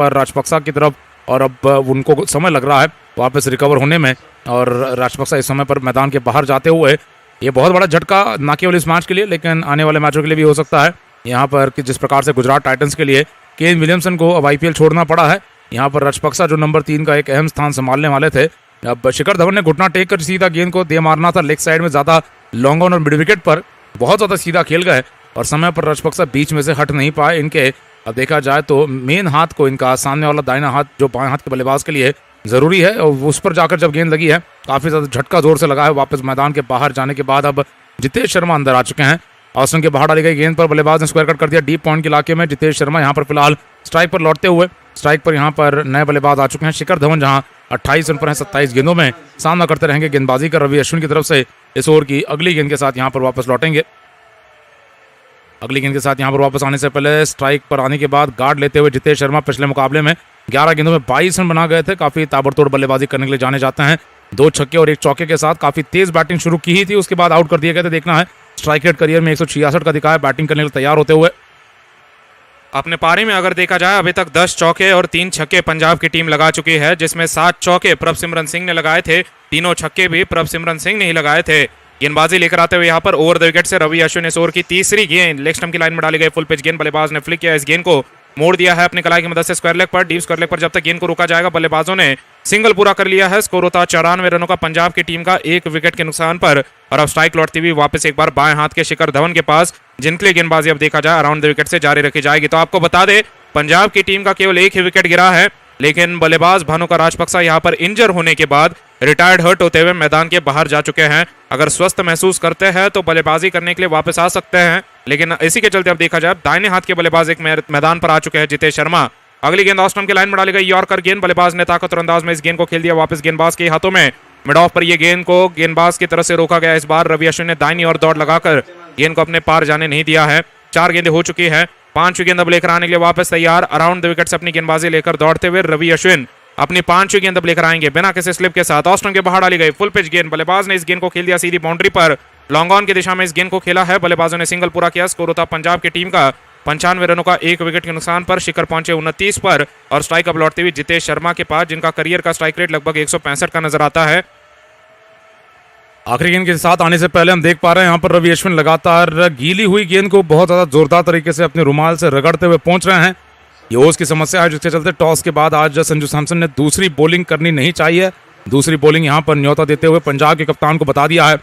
पर राजपक्सा की तरफ, और अब उनको समय लग रहा है वापस रिकवर होने में, और राजपक्सा इस समय पर मैदान के बाहर जाते हुए, ये बहुत बड़ा झटका ना केवल इस मैच के लिए लेकिन आने वाले मैचों के लिए भी हो सकता है। यहाँ पर कि जिस प्रकार से गुजरात टाइटंस के लिए केन विलियमसन को अब IPL छोड़ना पड़ा है, यहाँ पर राजपक्सा जो नंबर 3 का एक अहम स्थान संभालने वाले थे, अब शिखर धवन ने घुटना टेक कर सीधा गेंद को दे मारना था लेग साइड में, ज़्यादा लॉन्ग ऑन और मिड विकेट पर बहुत ज़्यादा सीधा खेल गए और समय पर राजपक्सा बीच में से हट नहीं पाए इनके। अब देखा जाए तो मेन हाथ को इनका सामने वाला दाहिना हाथ जो बाएं हाथ के बल्लेबाज के लिए ज़रूरी है, और उस पर जाकर जब गेंद लगी है काफ़ी ज़्यादा झटका जोर से लगा है। वापस मैदान के बाहर जाने के बाद अब जितेश शर्मा अंदर आ चुके हैं। ऑस्टिन के बाहर डाली गई गेंद पर बल्लेबाज ने स्क्वायर कट कर दिया डीप पॉइंट के इलाके में। जितेश शर्मा यहाँ पर फिलहाल स्ट्राइक पर लौटते हुए, स्ट्राइक पर यहाँ पर नए बल्लेबाज आ चुके हैं। शिखर धवन जहाँ 28 रन पर हैं 27 गेंदों में, सामना करते रहेंगे गेंदबाजी कर रवि अश्विन की तरफ से। इस ओवर की अगली गेंद के साथ यहाँ पर वापस लौटेंगे। अगली गेंद के साथ यहाँ पर वापस आने से पहले स्ट्राइक पर आने के बाद गार्ड लेते हुए जितेश शर्मा पिछले मुकाबले में 11 गेंदों में 22 रन बना गए थे। काफ़ी ताबड़तोड़ बल्लेबाजी करने के लिए जाने जाते हैं। 2 छक्के और 1 चौके के साथ काफ़ी तेज बैटिंग शुरू की ही थी, उसके बाद आउट कर दिए गए थे। देखना है स्ट्राइक रेट करियर में 166 का दिखा है, बैटिंग करने के लिए तैयार होते हुए। अपने पारी में अगर देखा जाए अभी तक 10 चौके और 3 छक्के पंजाब की टीम लगा चुकी है, जिसमें 7 चौके प्रभसिमरन सिंह ने लगाए थे, तीनों छक्के भी प्रभसिमरन सिंह ने ही लगाए थे। गेंदबाजी लेकर आते हुए यहाँ पर ओवर द विकेट से रवि अश्विन इस ओवर की तीसरी गेंद लेग स्टंप की लाइन में डाली गई फुल पिच गेंद, बल्लेबाज ने फ्लिक किया, इस गेंद को मोड़ दिया है अपनी कलाई की मदद से स्क्वायर लेग पर, डीप स्क्वायर लेग पर। जब तक गेंद को रोका जाएगा बल्लेबाजों ने सिंगल पूरा कर लिया है। स्कोर होता 94 रनों का पंजाब की टीम का 1 विकेट के नुकसान पर। और अब स्ट्राइक लौटती हुई वापस एक बार बाएं हाथ के शिखर धवन के पास, जिनके लिए गेंदबाजी अब देखा जाए अराउंड द विकेट से जारी रखी जाएगी। तो आपको बता दें पंजाब की टीम का केवल 1 ही विकेट गिरा है, लेकिन बल्लेबाज भानुका राजपक्सा यहां पर इंजर होने के बाद रिटायर्ड हर्ट होते हुए मैदान के बाहर जा चुके हैं। अगर स्वस्थ महसूस करते हैं तो बल्लेबाजी करने के लिए वापस आ सकते हैं, लेकिन इसी के चलते अब देखा जाए दाहिने हाथ के बल्लेबाज एक मैदान पर आ चुके हैं जितेश शर्मा। अगली गेंद ऑफ स्टंप की लाइन में डाली गई यॉर्कर गेंद, बल्लेबाज ने ताकतवर अंदाज में इस गेंद को खेल दिया वापस गेंदबाज के हाथों में। मिड ऑफ पर यह गेंद को गेंदबाज की तरफ से रोका गया। इस बार रवि अश्विन ने दाहिनी ओर दौड़ लगाकर गेंद को अपने पार जाने नहीं दिया है। 4 गेंदें हो चुकी है, 5वीं गेंद अब लेकर आने के लिए वापस तैयार। अराउंड द विकेट से अपनी गेंदबाजी लेकर दौड़ते हुए रवि अश्विन अपनी 5वीं गेंद अब लेकर आएंगे बिना किसी स्लिप के साथ। ऑस्टन के बाहर डाली गई फुल पिच गेंद, बल्लेबाज ने इस गेंद को खेल दिया सीधी बाउंड्री पर। लॉन्ग ऑन की दिशा में इस गेंद को खेला है, बल्लेबाजों ने सिंगल पूरा किया। स्कोर होता पंजाब की टीम का 95 रनों का 1 विकेट के नुकसान पर। शिखर पहुंचे 29 पर और स्ट्राइक अब लौटती हुई जितेश शर्मा के पास, जिनका करियर का स्ट्राइक रेट लगभग 165 का नजर आता है। आखिरी गेंद के साथ आने से पहले हम देख पा रहे हैं यहाँ पर रवि अश्विन लगातार गीली हुई गेंद को बहुत ज्यादा जोरदार तरीके से अपने रुमाल से रगड़ते हुए पहुंच रहे हैं। ये ओस की समस्या है, जिसके चलते टॉस के बाद आज संजू सैमसन ने दूसरी बॉलिंग करनी नहीं चाहिए। दूसरी बॉलिंग यहाँ पर न्योता देते हुए पंजाब के कप्तान को बता दिया है।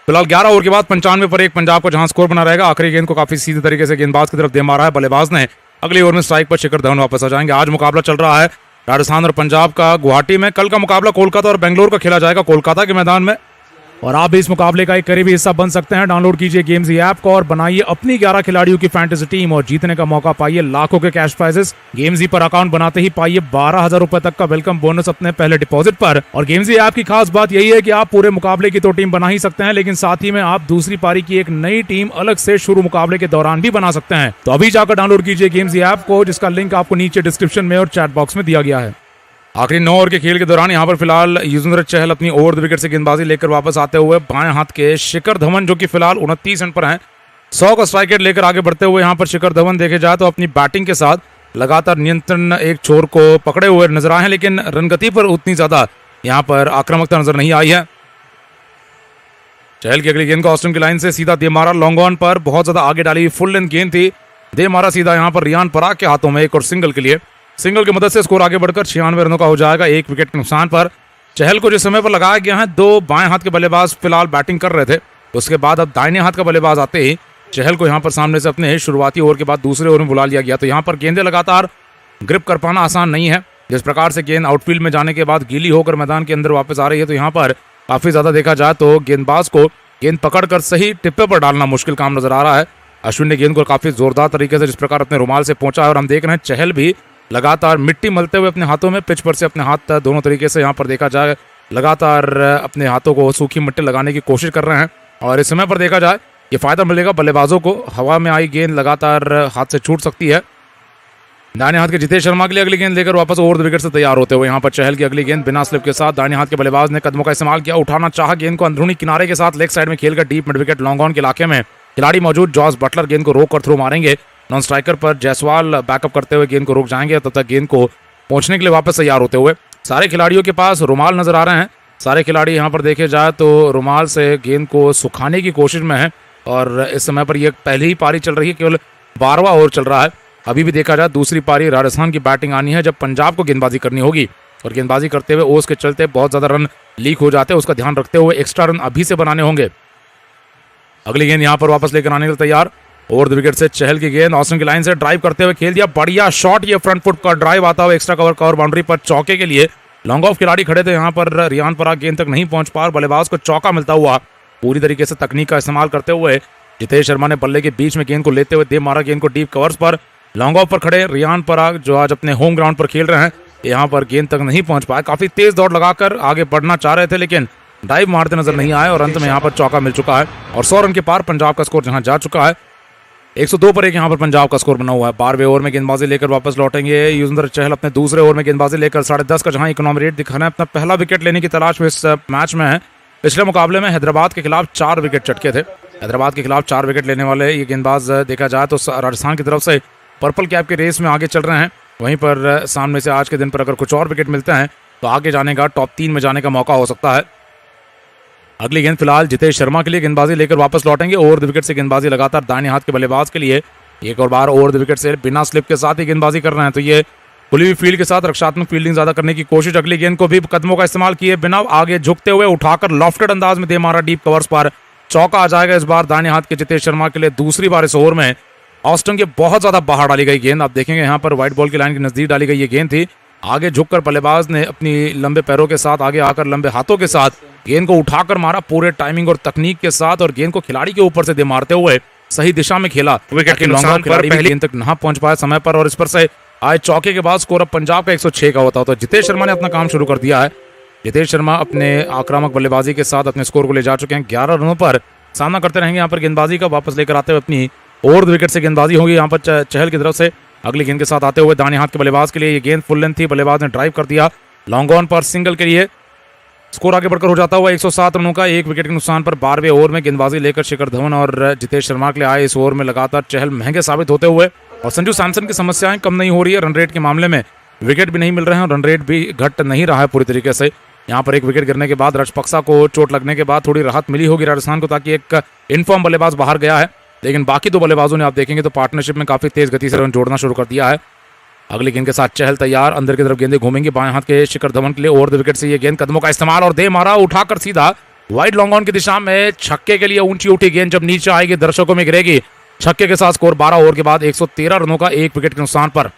फिलहाल 11 ओवर के बाद 95 पर 1 पंजाब को जहां स्कोर बना रहेगा। आखिरी गेंद को काफी सीधे तरीके से गेंदबाज की तरफ दे मारा है बल्लेबाज ने। अगले ओवर में स्ट्राइक पर शिखर धवन वापस आ जाएंगे। आज मुकाबला चल रहा है राजस्थान और पंजाब का गुवाहाटी में। कल का मुकाबला कोलकाता और बेंगलोर का खेला जाएगा कोलकाता के मैदान में, और आप भी इस मुकाबले का एक करीबी हिस्सा बन सकते हैं। डाउनलोड कीजिए गेम्स ऐप को और बनाइए अपनी 11 खिलाड़ियों की फैंटेसी टीम और जीतने का मौका पाइए लाखों के कैश प्राइजेस। गेम्स पर अकाउंट बनाते ही पाइए 12,000 रुपए तक का वेलकम बोनस अपने पहले डिपॉजिट पर। और गेम्स ऐप की खास बात यही है कि आप पूरे मुकाबले की तो टीम बना ही सकते हैं, लेकिन साथ ही में आप दूसरी पारी की एक नई टीम अलग से शुरू मुकाबले के दौरान भी बना सकते हैं। तो अभी जाकर डाउनलोड कीजिए गेम्स ऐप को, जिसका लिंक आपको नीचे डिस्क्रिप्शन में और चैट बॉक्स में दिया गया है। आखिरी 9 ओवर के खेल के दौरान यहाँ पर फिलहाल युजवेंद्र चहल अपनी ओवर द विकेट से गेंदबाजी लेकर वापस आते हुए बाएं हाथ के शिखर धवन, जो कि फिलहाल 29 रन पर हैं, 100 का स्ट्राइक रेट लेकर आगे बढ़ते हुए यहाँ पर शिखर धवन देखे जाए तो अपनी बैटिंग के साथ लगातार नियंत्रण एक छोर को पकड़े हुए नजर आए हैं, लेकिन रनगति पर उतनी ज्यादा यहाँ पर आक्रामकता नजर नहीं आई है। चहल की अगली गेंद को ऑस्टिन की लाइन से सीधा दे मारा, लॉन्ग ऑन पर बहुत ज्यादा आगे डाली हुई फुल लेंथ गेंद थी, दे मारा सीधा यहाँ पर रियान पराग के हाथों में एक और सिंगल के लिए। सिंगल की मदद से स्कोर आगे बढ़कर 96 रनों का हो जाएगा 1 विकेट के नुकसान पर। चहल को जिस समय पर लगाया गया है, 2 बाएं हाथ के बल्लेबाज फिलहाल बैटिंग कर रहे थे, तो उसके बाद अब दाहिने हाथ का बल्लेबाज आते ही चहल को यहाँ पर सामने से अपने शुरुआती ओवर के बाद दूसरे ओवर में बुला लिया गया। तो यहाँ पर गेंदें लगातार ग्रिप कर पाना आसान नहीं है। जिस प्रकार से गेंद आउटफील्ड में जाने के बाद गीली होकर मैदान के अंदर वापस आ रही है, तो यहाँ पर काफी ज्यादा देखा जाए तो गेंदबाज को गेंद पकड़कर सही टिप्पे पर डालना मुश्किल काम नजर आ रहा है। अश्विन ने गेंद को काफी जोरदार तरीके से जिस प्रकार अपने रुमाल से पहुंचा है, और हम देख रहे हैं चहल भी लगातार मिट्टी मलते हुए अपने हाथों में पिच पर से अपने हाथ दोनों तरीके से यहाँ पर देखा जाए लगातार अपने हाथों को सूखी मिट्टी लगाने की कोशिश कर रहे हैं। और इस समय पर देखा जाए ये फायदा मिलेगा बल्लेबाजों को, हवा में आई गेंद लगातार हाथ से छूट सकती है। दाहिने हाथ के जितेश शर्मा के लिए अगली गेंद लेकर वापस ओवर द विकेट से तैयार होते हुए यहाँ पर चहल की अगली गेंद बिना स्लिप के साथ दाहिने हाथ के बल्लेबाज ने कदमों का इस्तेमाल किया, उठाना चाहा गेंद को अंदरूनी किनारे के साथ लेग साइड में खेलकर deep mid wicket long on के इलाके में खिलाड़ी मौजूद जॉस बटलर गेंद को रोक कर थ्रो मारेंगे। नॉन स्ट्राइकर पर जायसवाल बैकअप करते हुए गेंद को रोक जाएंगे, तब तक गेंद को पहुंचने के लिए वापस तैयार होते हुए सारे खिलाड़ियों के पास रुमाल नजर आ रहे हैं। सारे खिलाड़ी यहाँ पर देखे जाए तो रुमाल से गेंद को सुखाने की कोशिश में है और इस समय पर यह पहली ही पारी चल रही है, केवल 12वां ओवर चल रहा है। अभी भी देखा जाए दूसरी पारी राजस्थान की बैटिंग आनी है, जब पंजाब को गेंदबाजी करनी होगी और गेंदबाजी करते हुए ओवर्स के चलते बहुत ज्यादा रन लीक हो जाते हैं, उसका ध्यान रखते हुए एक्स्ट्रा रन अभी से बनाने होंगे। अगली गेंद यहाँ पर वापस लेकर आने के लिए तैयार, ओवर द विकेट से चहल की गेंद ऑस्टिन की लाइन से ड्राइव करते हुए खेल दिया, बढ़िया शॉट, ये फ्रंट फुट का ड्राइव आता हुआ एक्स्ट्रा कवर बाउंड्री पर चौके के लिए लॉन्ग ऑफ खिलाड़ी खड़े थे यहाँ पर। रियान पराग गेंद तक नहीं पहुंच पा, बल्लेबाज को चौका मिलता हुआ पूरी तरीके से तकनीक का इस्तेमाल करते हुए जितेश शर्मा ने बल्ले के बीच में गेंद को लेते हुए दे मारा गेंद को डीप कवर्स पर। लॉन्ग ऑफ पर खड़े रियान पराग जो आज अपने होम ग्राउंड पर खेल रहे हैं, यहाँ पर गेंद तक नहीं पहुंच पाए, काफी तेज दौड़ लगाकर आगे बढ़ना चाह रहे थे लेकिन ड्राइव मारते नजर नहीं आए और अंत में यहाँ पर चौका मिल चुका है और 100 रन के पार पंजाब का स्कोर जहां जा चुका है। 102 पर एक यहाँ पर पंजाब का स्कोर बना हुआ है। 12वें ओवर में गेंदबाजी लेकर वापस लौटेंगे युजवेंद्र चहल, अपने दूसरे ओवर में गेंदबाजी लेकर 10.5 का जहां इकोनॉमी रेट दिखाना है, अपना पहला विकेट लेने की तलाश में इस मैच में है। पिछले मुकाबले में हैदराबाद के खिलाफ 4 विकेट चटके थे। हैदराबाद के खिलाफ 4 विकेट लेने वाले ये गेंदबाज देखा जाए तो राजस्थान की तरफ से पर्पल कैप के रेस में आगे चल रहे हैं। वहीं पर सामने से आज के दिन पर अगर कुछ और विकेट मिलते हैं तो आगे जाने का, टॉप 3 में जाने का मौका हो सकता है। अगली गेंद फिलहाल जितेश शर्मा के लिए गेंदबाजी लेकर वापस लौटेंगे। ओवर द विकेट से गेंदबाजी लगातार दाहिने हाथ के बल्लेबाज के लिए एक और बार ओवर द विकेट से बिना स्लिप के साथ ही गेंदबाजी कर रहे हैं, तो ये खुली हुई फील्ड के साथ रक्षात्मक फील्डिंग ज्यादा करने की कोशिश। अगली गेंद को भी कदमों का इस्तेमाल किए बिना आगे झुकते हुए उठाकर लॉफ्टेड अंदाज में दे मारा डीप कवर्स पर, चौका आ जाएगा इस बार दाहिने हाथ के जितेश शर्मा के लिए। दूसरी बार इस ओवर में ऑस्टिन के बहुत ज्यादा बाहर डाली गई गेंद, आप देखेंगे यहाँ पर व्हाइट बॉल की लाइन के नजदीक डाली गई ये गेंद थी। आगे झुककर बल्लेबाज ने अपनी लंबे पैरों के साथ आगे आकर लंबे हाथों के साथ गेंद को उठाकर मारा पूरे टाइमिंग और तकनीक के साथ और गेंद को खिलाड़ी के ऊपर से दे मारते हुए सही दिशा में खेला। विकेट के नुकसान पर पहली गेंद तक ना पहुंच पाया समय पर और इस पर से आए चौके के बाद स्कोर अब पंजाब का 106 का होता। तो जितेश शर्मा ने अपना काम शुरू कर दिया है। जितेश शर्मा अपने आक्रामक बल्लेबाजी के साथ अपने स्कोर को ले जा चुके हैं। 11 रनों पर सामना करते रहेंगे यहाँ पर गेंदबाजी का, वापस लेकर आते हुए अपनी ओवर द विकेट से गेंदबाजी होगी यहाँ पर चहल की तरफ से। अगली गेंद के साथ आते हुए दाहिने हाथ के बल्लेबाज के लिए ये गेंद फुल लेंथ थी, बल्लेबाज ने ड्राइव कर दिया लॉन्ग ऑन पर सिंगल के लिए। स्कोर आगे बढ़कर हो जाता हुआ 107 रनों का, 1 विकेट के नुकसान पर 12वें ओवर में गेंदबाजी लेकर शिखर धवन और जितेश शर्मा के लिए आए। इस ओवर में लगातार चहल महंगे साबित होते हुए और संजू सैमसन की समस्याएं कम नहीं हो रही है। रन रेट के मामले में विकेट भी नहीं मिल रहे हैं और रन रेट भी घट नहीं रहा है पूरी तरीके से। यहाँ पर एक विकेट गिरने के बाद रजपक्सा को चोट लगने के बाद थोड़ी राहत मिली होगी राजस्थान को, ताकि एक इनफॉर्म बल्लेबाज बाहर गया है, लेकिन बाकी 2 बल्लेबाजों ने आप देखेंगे तो पार्टनरशिप में काफी तेज गति से रन जोड़ना शुरू कर दिया है। अगली गेंद के साथ चहल तैयार, अंदर की तरफ गेंदें घूमेंगी बाएं हाथ के शिखर धवन के लिए। ओवर द विकेट से ये गेंद कदमों का इस्तेमाल और दे मारा उठाकर सीधा वाइड लॉन्ग ऑन की दिशा में छक्के के लिए। ऊंची उठी गेंद जब नीचे आएगी दर्शकों में गिरेगी। छक्के के साथ स्कोर 12 ओवर के बाद 113 रनों का, 1 विकेट के नुकसान पर।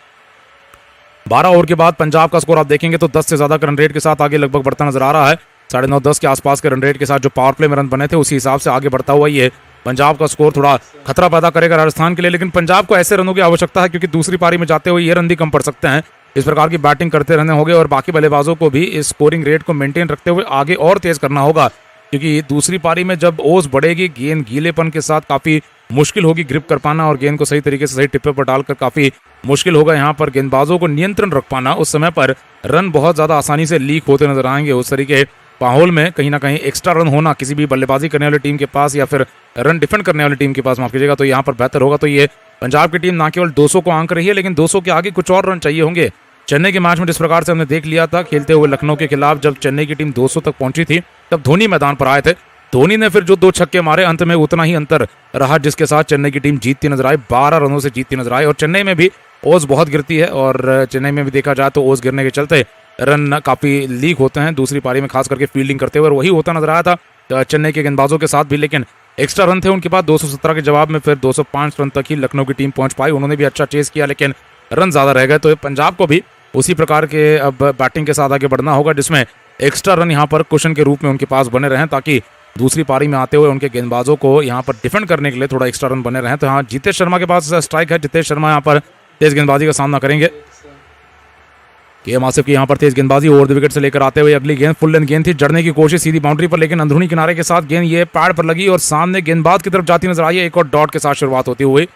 12 ओवर के बाद पंजाब का स्कोर आप देखेंगे तो 10 से ज्यादा रन रेट के साथ आगे लगभग बढ़ता नजर आ रहा है। 9.5-10 के आसपास के रन रेट के साथ जो पावर प्ले में रन बने थे उसी हिसाब से आगे बढ़ता हुआ ये पंजाब का स्कोर थोड़ा खतरा पैदा करेगा राजस्थान के लिए। लेकिन पंजाब को ऐसे रनों की आवश्यकता है क्योंकि दूसरी पारी में जाते हुए ये रन भी कम पड़ सकते हैं। इस प्रकार की बैटिंग करते रहने होंगे और बाकी बल्लेबाजों को भी इस स्कोरिंग रेट को मेंटेन रखते हुए आगे और तेज करना होगा, क्योंकि दूसरी पारी में जब ओस बढ़ेगी गेंद गीलेपन के साथ काफी मुश्किल होगी ग्रिप कर पाना और गेंद को सही तरीके से सही टिप्पे पर डालकर काफी मुश्किल होगा यहाँ पर गेंदबाजों को नियंत्रण रख पाना। उस समय पर रन बहुत ज्यादा आसानी से लीक होते नजर आएंगे। उस तरीके माहौल में कहीं ना कहीं एक्स्ट्रा रन होना किसी भी बल्लेबाजी करने वाली टीम के पास या फिर रन डिफेंड करने वाली टीम के पास, माफ कीजिएगा, तो यहाँ पर बेहतर होगा। तो ये पंजाब की टीम ना केवल 200 को आंक रही है लेकिन 200 के आगे कुछ और रन चाहिए होंगे। चेन्नई के मैच में जिस प्रकार से हमने देख लिया था खेलते हुए लखनऊ के खिलाफ, जब चेन्नई की टीम 200 तक पहुंची थी तब धोनी मैदान पर आए थे। धोनी ने फिर जो 2 छक्के मारे अंत में उतना ही अंतर रहा जिसके साथ चेन्नई की टीम जीतती नजर आई, 12 रनों से जीतती नजर आई। और चेन्नई में भी ओस बहुत गिरती है और चेन्नई में भी देखा जाए तो ओस गिरने के चलते रन काफी लीक होते हैं दूसरी पारी में, खास करके फील्डिंग करते हुए, और वही होता नजर आया था चेन्नई के गेंदबाजों के साथ भी। लेकिन एक्स्ट्रा रन थे उनके पास 217 के जवाब में, फिर 205 रन तक ही लखनऊ की टीम पहुंच पाई। उन्होंने भी अच्छा चेस किया लेकिन रन ज्यादा रह गए। तो पंजाब को भी उसी प्रकार के अब बैटिंग के साथ आगे बढ़ना होगा जिसमें एक्स्ट्रा रन यहाँ पर कुशन के रूप में उनके पास बने रहें, ताकि दूसरी पारी में आते हुए उनके गेंदबाजों को यहाँ पर डिफेंड करने के लिए थोड़ा एक्स्ट्रा रन बने रहें। तो यहाँ जितेश शर्मा के पास स्ट्राइक है, जितेश शर्मा यहाँ पर तेज गेंदबाजी का सामना करेंगे। केएम आसिफ की यहाँ पर तेज गेंदबाजी ओवर द विकेट से लेकर आते हुए अगली गेंद फुल लेंथ गेंद थी, जड़ने की कोशिश सीधी बाउंड्री पर, लेकिन अंदरूनी किनारे के साथ गेंद ये पैड पर लगी और सामने गेंदबाज की तरफ जाती नजर आई है। एक और डॉट के साथ शुरुआत होती हुई।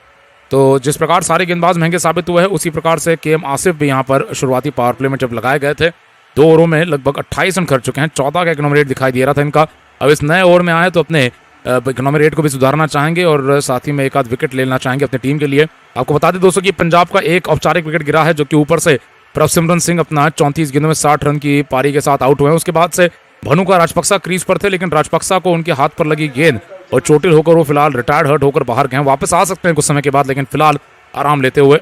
तो जिस प्रकार सारे गेंदबाज महंगे साबित हुए हैं उसी प्रकार से केएम आसिफ भी यहाँ पर शुरुआती पावर प्ले में जब लगाए गए थे 2 ओवरों में लगभग 28 रन खर्च चुके हैं। 14 का इकोनॉमी रेट दिखाई दे रहा था इनका। अब इस नए ओवर में आए तो अपने इकोनॉमी रेट को भी सुधारना चाहेंगे और साथ ही में एक आध विकेट लेना चाहेंगे अपनी टीम के लिए। आपको बता दें दोस्तों कि पंजाब का एक औपचारिक विकेट गिरा है, जो कि ऊपर से प्रभसिमरन सिंह अपना 34 गेंदों में 60 रन की पारी के साथ आउट हुए हैं। उसके बाद से भनुका राजपक्सा क्रीज पर थे, लेकिन राजपक्सा को उनके हाथ पर लगी गेंद और चोटिल होकर वो फिलहाल रिटायर्ड हर्ट होकर बाहर गए हैं। वापस आ सकते हैं कुछ समय के बाद, लेकिन फिलहाल आराम लेते हुए।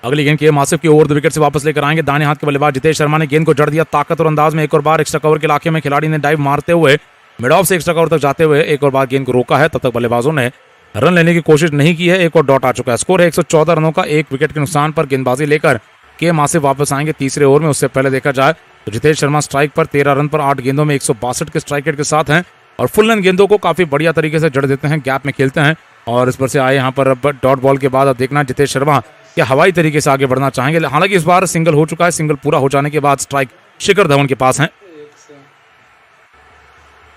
अगली गेंद के आसिफ की ओवर द विकेट से वापस लेकर आएंगे दाहिने हाथ के बल्लेबाज जितेश शर्मा ने गेंद को जड़ दिया ताकतवर अंदाज में। एक और बार एक्स्ट्रा कवर के इलाके में खिलाड़ी ने डाइव मारते हुए मिड ऑफ से एक्स्ट्रा कवर तक जाते हुए एक और बार गेंद को रोका है। तब तक बल्लेबाजों ने रन लेने की कोशिश नहीं की है। एक और डॉट आ चुका है। स्कोर है 114 रनों का। एक विकेट के नुकसान पर गेंदबाजी लेकर के आसिफ वापस आएंगे तीसरे ओवर में। उससे पहले देखा जाए तो जितेश शर्मा स्ट्राइक पर 13 रन पर 8 गेंदों में 162 के स्ट्राइक रेट के साथ हैं और फुल लेंथ गेंदों को काफी बढ़िया तरीके से जड़ देते हैं, गैप में खेलते हैं। और इस पर से आए यहाँ पर अब डॉट बॉल के बाद अब देखना जितेश शर्मा क्या हवाई तरीके से आगे बढ़ना चाहेंगे। हालांकि इस बार सिंगल हो चुका है। सिंगल पूरा हो जाने के बाद स्ट्राइक शिखर धवन के पास है।